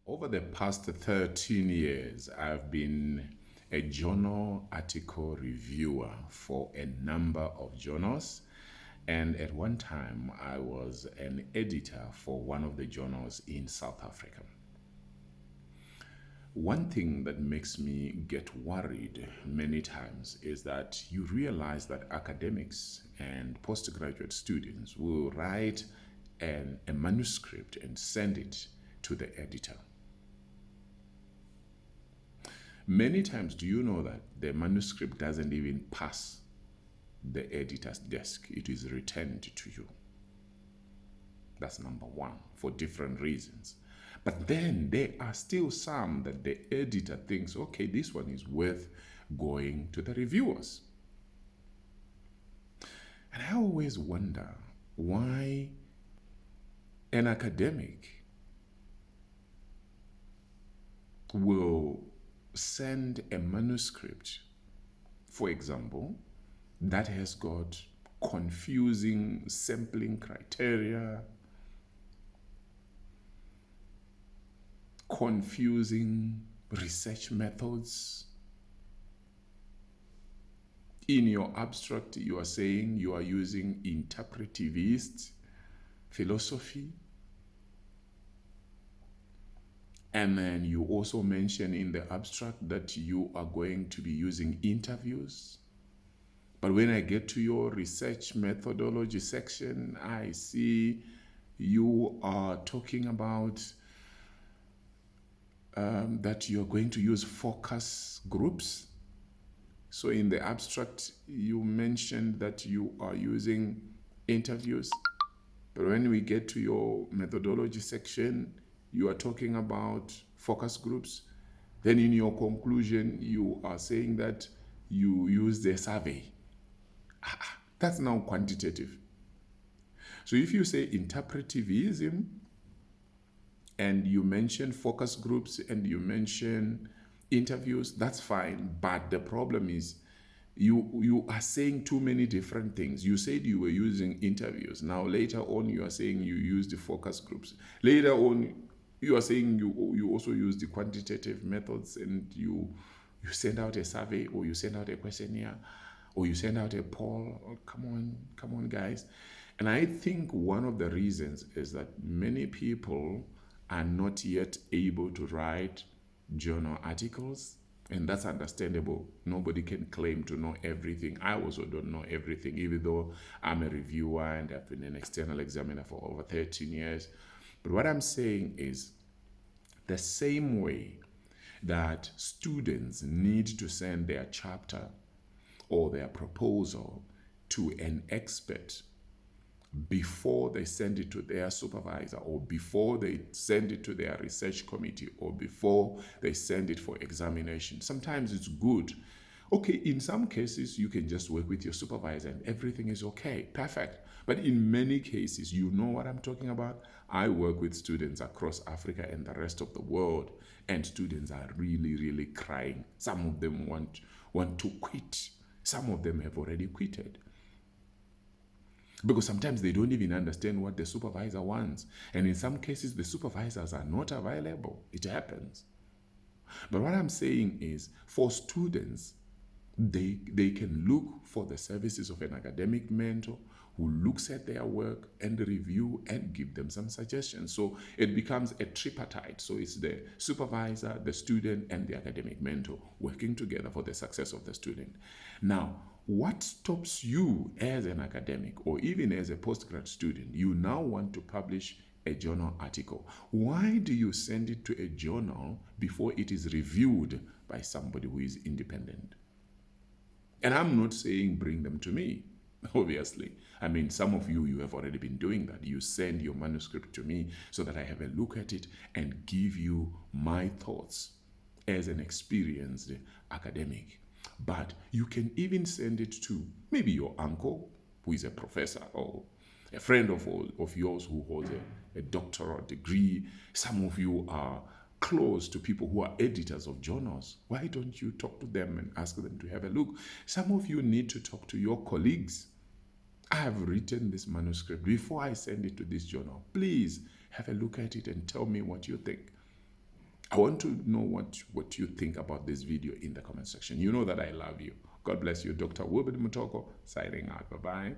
Over the past 13 years, I've been a journal article reviewer for a number of journals. And at one time, I was an editor for one of the journals in South Africa. One thing that makes me get worried many times is that you realize that academics and postgraduate students will write a manuscript and send it to the editor. Many times, do you know that the manuscript doesn't even pass the editor's desk? It is returned to you. That's number one, for different reasons. But then there are still some that the editor thinks, okay, this one is worth going to the reviewers. And I always wonder why an academic will send a manuscript, for example, that has got confusing sampling criteria, confusing research methods. In your abstract, you are saying you are using interpretivist philosophy. And then you also mention in the abstract that you are going to be using interviews. But when I get to your research methodology section, I see you are talking about that you're going to use focus groups. So in the abstract, you mentioned that you are using interviews. But when we get to your methodology section, you are talking about focus groups. Then in your conclusion, you are saying that you use the survey. That's now quantitative. So if you say interpretivism, and you mention focus groups and you mention interviews, that's fine. But the problem is you are saying too many different things. You said you were using interviews. Now later on you are saying you use the focus groups. Later on you are saying you also use the quantitative methods, and you send out a survey, or you send out a questionnaire, or you send out a poll. Oh, come on guys. And I think one of the reasons is that many people are not yet able to write journal articles, and that's understandable. Nobody can claim to know everything. I also don't know everything, even though I'm a reviewer and I've been an external examiner for over 13 years. But what I'm saying is, the same way that students need to send their chapter or their proposal to an expert before they send it to their supervisor, or before they send it to their research committee, or before they send it for examination. Sometimes it's good. Okay, in some cases, you can just work with your supervisor and everything is okay, perfect. But in many cases, you know what I'm talking about? I work with students across Africa and the rest of the world, and students are really, really crying. Some of them want to quit. Some of them have already quitted. Because sometimes they don't even understand what the supervisor wants. And in some cases, the supervisors are not available. It happens. But what I'm saying is, for students, they can look for the services of an academic mentor who looks at their work and review and give them some suggestions. So it becomes a tripartite. So it's the supervisor, the student, and the academic mentor working together for the success of the student. Now, what stops you as an academic or even as a postgrad student? You now want to publish a journal article. Why do you send it to a journal before it is reviewed by somebody who is independent? And I'm not saying bring them to me, obviously. I mean, some of you have already been doing that. You send your manuscript to me so that I have a look at it and give you my thoughts as an experienced academic. But you can even send it to maybe your uncle, who is a professor, or a friend of yours who holds a doctoral degree. Some of you are close to people who are editors of journals. Why don't you talk to them and ask them to have a look? Some of you need to talk to your colleagues. I have written this manuscript. Before I send it to this journal, please have a look at it and tell me what you think. I want to know what you think about this video in the comment section. You know that I love you. God bless you. Dr. Wilbert Mutoko signing out. Bye-bye.